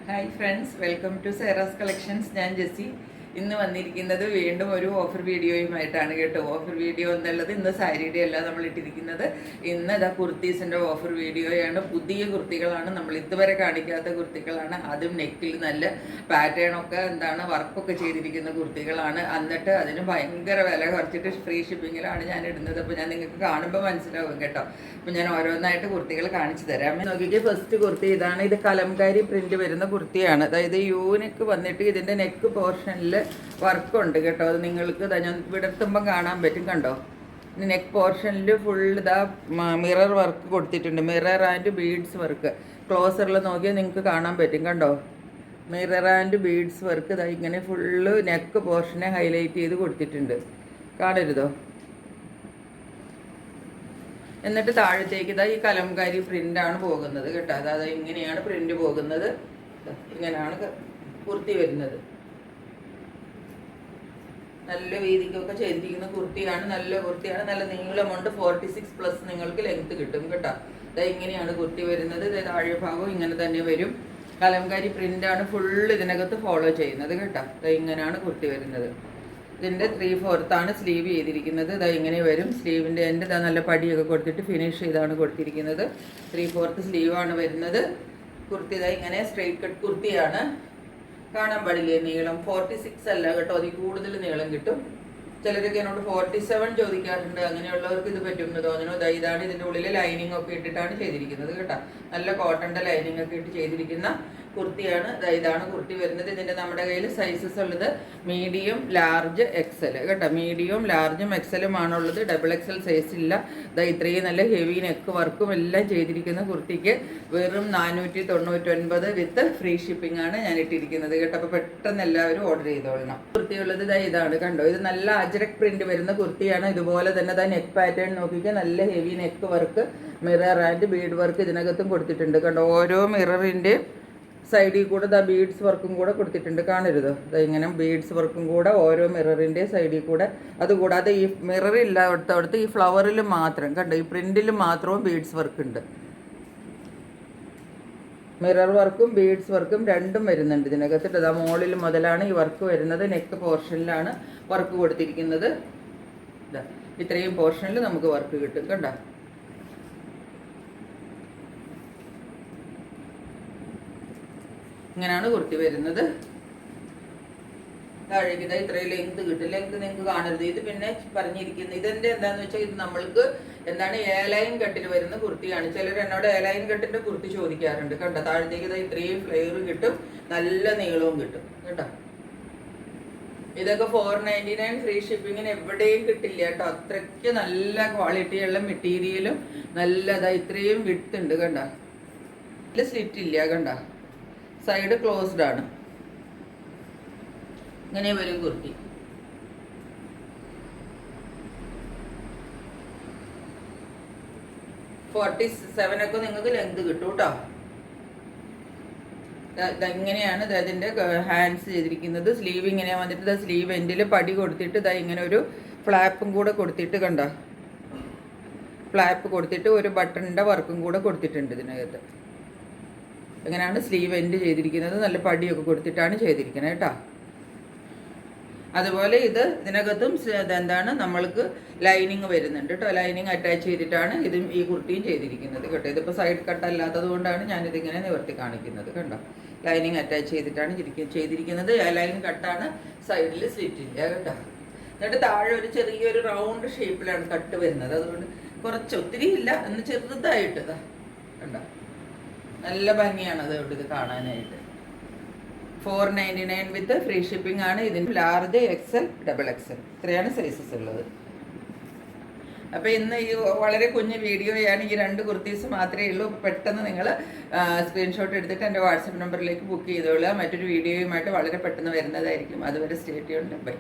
Hi friends, welcome to Sera's collections. ഞാൻ ജെസ്സി. ഇന്ന് വന്നിരിക്കുന്നത് വീണ്ടും ഒരു ഓഫർ വീഡിയോയുമായിട്ടാണ് കേട്ടോ. ഓഫർ വീഡിയോ എന്നുള്ളത് ഇന്ന് സാരിയുടെ അല്ല നമ്മൾ ഇട്ടിരിക്കുന്നത്. ഇന്ന് ഇതാ കുർത്തീസിൻ്റെ ഓഫർ വീഡിയോയാണ്. പുതിയ കുർത്തികളാണ്, നമ്മൾ ഇതുവരെ കാണിക്കാത്ത കുർത്തികളാണ്. അതും നെക്കിൽ നല്ല പാറ്റേണൊക്കെ വർക്കൊക്കെ ചെയ്തിരിക്കുന്ന കുർത്തികളാണ്. എന്നിട്ട് അതിന് ഭയങ്കര വില കുറച്ചിട്ട് ഫ്രീ ഷിപ്പിങ്ങിലാണ് ഞാൻ ഇടുന്നത്. അപ്പോൾ ഞാൻ നിങ്ങൾക്ക് കാണുമ്പോൾ മനസ്സിലാവും കേട്ടോ. അപ്പോൾ ഞാൻ ഓരോന്നായിട്ട് കുർത്തികൾ കാണിച്ചു തരാം. നോക്കിയിട്ട് ഫസ്റ്റ് കുർത്തി ഇതാണ്. ഇത് കലംകാരി പ്രിന്റ് വരുന്ന കുർത്തിയാണ്. അതായത് യൂനെക്ക് വന്നിട്ട് ഇതിൻ്റെ നെക്ക് പോർഷനിൽ വർക്കുണ്ട് കേട്ടോ. അത് നിങ്ങൾക്ക് ഞാൻ വിടർത്തുമ്പം കാണാൻ പറ്റും. കണ്ടോ, നെക്ക് പോർഷനിൽ ഫുൾ ഇതാ മിറർ വർക്ക് കൊടുത്തിട്ടുണ്ട്. മിറർ ആൻഡ് ബീഡ്സ് വർക്ക് ക്ലോസറിൽ നോക്കിയാൽ നിങ്ങൾക്ക് കാണാൻ പറ്റും. കണ്ടോ, മിറർ ആൻഡ് ബീഡ്സ് വർക്ക് ഇതാ ഇങ്ങനെ ഫുള്ള് നെക്ക് പോർഷനെ ഹൈലൈറ്റ് ചെയ്ത് കൊടുത്തിട്ടുണ്ട്. കാണരുതോ? എന്നിട്ട് താഴത്തേക്ക് ഇതാ ഈ കലംകാരി പ്രിൻ്റാണ് പോകുന്നത് കേട്ടോ. അതായത് ഇങ്ങനെയാണ് പ്രിൻ്റ് പോകുന്നത്. ഇങ്ങനെയാണ് കുർത്തി വരുന്നത്. നല്ല വീതിക്കൊക്കെ ചെയ്തിരിക്കുന്ന കുർത്തിയാണ്. നല്ല കുർത്തിയാണ്, നല്ല നീളമുണ്ട്. 46+ നിങ്ങൾക്ക് ലെങ്ത് കിട്ടും കേട്ടോ. അതായത് ഇങ്ങനെയാണ് കുർത്തി വരുന്നത്. താഴെ ഭാഗവും ഇങ്ങനെ തന്നെ വരും. കലംകാരി പ്രിൻ്റാണ് ഫുള്ള് ഇതിനകത്ത് ഫോളോ ചെയ്യുന്നത് കേട്ടോ. ഇങ്ങനെയാണ് കുർത്തി വരുന്നത്. ഇതിൻ്റെ 3/4 സ്ലീവ് ചെയ്തിരിക്കുന്നത്. ഇങ്ങനെ വരും. സ്ലീവിൻ്റെ എൻ്റെ നല്ല പടിയൊക്കെ കൊടുത്തിട്ട് ഫിനിഷ് ചെയ്താണ് കൊടുത്തിരിക്കുന്നത്. 3/4 സ്ലീവാണ് വരുന്നത്. കുർത്തി ഇങ്ങനെ സ്ട്രെയിറ്റ് കട്ട് കുർത്തിയാണ്. കാണാൻ പാടില്ലേ നീളം? 46 അല്ല കേട്ടോ, അതിൽ കൂടുതൽ നീളം കിട്ടും. ചിലരൊക്കെ എന്നോട് 47 ചോദിക്കാറുണ്ട്. അങ്ങനെയുള്ളവർക്ക് ഇത് പറ്റുമെന്ന് തോന്നുന്നു. ഇതാണ് ഇതിൻ്റെ ഉള്ളിൽ ലൈനിങ് ഒക്കെ ഇട്ടിട്ടാണ് ചെയ്തിരിക്കുന്നത് കേട്ടോ. നല്ല കോട്ടൻ്റെ ലൈനിങ് ഒക്കെ ഇട്ട് ചെയ്തിരിക്കുന്ന കുർത്തിയാണ്. ഇതാണ് കുർത്തി വരുന്നത്. ഇതിൻ്റെ നമ്മുടെ കയ്യിൽ സൈസസ് ഉള്ളത് മീഡിയം, ലാർജ്, എക്സൽ കേട്ടോ. മീഡിയം, ലാർജും എക്സലും ആണുള്ളത്. ഡബിൾ എക്സൽ സൈസ് ഇല്ല. ഇത്രയും നല്ല ഹെവി നെക്ക് വർക്കും എല്ലാം ചെയ്തിരിക്കുന്ന കുർത്തിക്ക് വെറും 499 വിത്ത് ഫ്രീ ഷിപ്പിംഗ് ആണ് ഞാൻ ഇട്ടിരിക്കുന്നത് കേട്ടോ. അപ്പോൾ പെട്ടെന്ന് എല്ലാവരും ഓർഡർ ചെയ്തോളണം. കുർത്തിയുള്ളത് ഇതാണ് കണ്ടോ. ഇത് നല്ല അജ്രക് പ്രിന്റ് വരുന്ന കുർത്തിയാണ്. ഇതുപോലെ തന്നെ നെക്ക് പാറ്റേൺ നോക്കിക്കാൻ നല്ല heavy neck work, mirror and bead work ഇതിനകത്തും കൊടുത്തിട്ടുണ്ട് കണ്ടോ. ഓരോ മിററിൻ്റെ സൈഡിൽ കൂടെ ബീഡ്സ് വർക്കും കൂടെ കൊടുത്തിട്ടുണ്ട്. കാണരുതോ? ഇങ്ങനെ ബീഡ്സ് വർക്കും കൂടെ ഓരോ മിററിൻ്റെ സൈഡിൽ കൂടെ. അതുകൂടാതെ ഈ മിറർ ഇല്ലാത്തടത്ത് ഈ ഫ്ലവറിൽ മാത്രം കണ്ടോ, ഈ പ്രിന്റിൽ മാത്രവും ബീഡ്സ് വർക്ക് ഉണ്ട്. മിറർ വർക്കും ബീഡ്സ് വർക്കും രണ്ടും വരുന്നുണ്ട് ഇതിനകത്ത്. മോളിൽ മുതലാണ് ഈ വർക്ക് വരുന്നത്. നെക്ക് പോർഷനിലാണ് വർക്ക് കൊടുത്തിരിക്കുന്നത്. ഇത്രയും പോർഷനിൽ നമുക്ക് വർക്ക് കിട്ടും കണ്ടോ. ഇങ്ങനെയാണ് കുർത്തി വരുന്നത്. താഴേക്ക് ഇത്രയും ലെങ്ത് കിട്ടും. ലെങ്ത് നിങ്ങൾക്ക് കാണരുത്. ഇത് പിന്നെ പറഞ്ഞിരിക്കുന്നത് ഇതെന്റെ എന്താന്ന് വെച്ചാൽ ഇത് നമ്മൾക്ക് എയർലൈൻ കട്ടിൽ വരുന്ന കുർത്തിയാണ്. ചിലർ എന്നോട് എയർലൈൻ കട്ടിന്റെ കുർത്തി ചോദിക്കാറുണ്ട്. കണ്ടോ, താഴത്തേക്ക് ഇത്രയും ഫ്ലെയർ കിട്ടും, നല്ല നീളവും കിട്ടും കേട്ടോ. ഇതൊക്കെ 499 ഫ്രീ ഷിപ്പിങ്ങിന് എവിടെയും കിട്ടില്ല കേട്ടോ. അത്രയ്ക്ക് നല്ല ക്വാളിറ്റിയുള്ള മെറ്റീരിയലും നല്ല ഇത്രയും വിഡ്ത്ത് ഉണ്ട് കണ്ടോ. ഇതിൽ സ്ലിറ്റ് ഇല്ല കണ്ടോ. സൈഡ് ക്ലോസ്ഡ് ആണ്. ഇങ്ങനെ വരും കുർത്തി. 47 ഒക്കെ നിങ്ങൾക്ക് ലെങ്ത് കിട്ടും കേട്ടോ. ഇങ്ങനെയാണ് ഇതിൻ്റെ ഹാൻഡ്സ് ചെയ്തിരിക്കുന്നത്. സ്ലീവ് ഇങ്ങനെ വന്നിട്ട് സ്ലീവ് എൻഡിൽ പടി കൊടുത്തിട്ട് ഇങ്ങനെ ഒരു ഫ്ലാപ്പും കൂടെ കൊടുത്തിട്ട് കണ്ടോ. ഫ്ലാപ്പ് കൊടുത്തിട്ട് ഒരു ബട്ടണിൻ്റെ വർക്കും കൂടെ കൊടുത്തിട്ടുണ്ട് ഇതിനകത്ത്. ഇങ്ങനെയാണ് സ്ലീവ് എൻഡ് ചെയ്തിരിക്കുന്നത്. നല്ല പടിയൊക്കെ കൊടുത്തിട്ടാണ് ചെയ്തിരിക്കുന്നത് കേട്ടോ. അതുപോലെ ഇതിനകത്തും നമ്മൾക്ക് ലൈനിങ് വരുന്നുണ്ട് കേട്ടോ. ലൈനിങ് അറ്റാച്ച് ചെയ്തിട്ടാണ് ഇതും ഈ കുർത്തിയും ചെയ്തിരിക്കുന്നത് കേട്ടോ. ഇതിപ്പോൾ സൈഡ് കട്ട് അല്ലാത്തത് കൊണ്ടാണ് ഞാനിതിങ്ങനെ നിവർത്തി കാണിക്കുന്നത് കണ്ടോ. ലൈനിങ് അറ്റാച്ച് ചെയ്തിട്ടാണ് ചെയ്തിരിക്കുന്നത്. ലൈൻ കട്ടാണ്, സൈഡിൽ സ്ലിറ്റ് ഇല്ല കേട്ടോ. എന്നിട്ട് താഴെ ഒരു ചെറിയൊരു റൗണ്ട് ഷേപ്പിലാണ് കട്ട് വരുന്നത്. അതുകൊണ്ട് കുറച്ച് ഒത്തിരി ഇല്ല, എന്ന് ചെറുതായിട്ട് കണ്ടോ. നല്ല ഭംഗിയാണ് അതുകൊണ്ട് ഇത് കാണാനായിട്ട്. 499 വിത്ത് ഫ്രീ ഷിപ്പിംഗ് ആണ്. ഇതിന് ലാർജ്, എക്സൽ, ഡബിൾ എക്സൽ ഇത്രയാണ് സൈസസ് ഉള്ളത്. അപ്പോൾ ഇന്ന് ഈ വളരെ കുഞ്ഞ് വീഡിയോയാണ്. ഈ 2 കുർത്തീസ് മാത്രമേ ഉള്ളൂ. പെട്ടെന്ന് നിങ്ങൾ സ്ക്രീൻഷോട്ട് എടുത്തിട്ട് എൻ്റെ വാട്സപ്പ് നമ്പറിലേക്ക് ബുക്ക് ചെയ്തോളുക. മറ്റൊരു വീഡിയോയുമായിട്ട് വളരെ പെട്ടെന്ന് വരുന്നതായിരിക്കും. അതുവരെ സ്റ്റേ ട്യൂൺഡ്. ബൈ.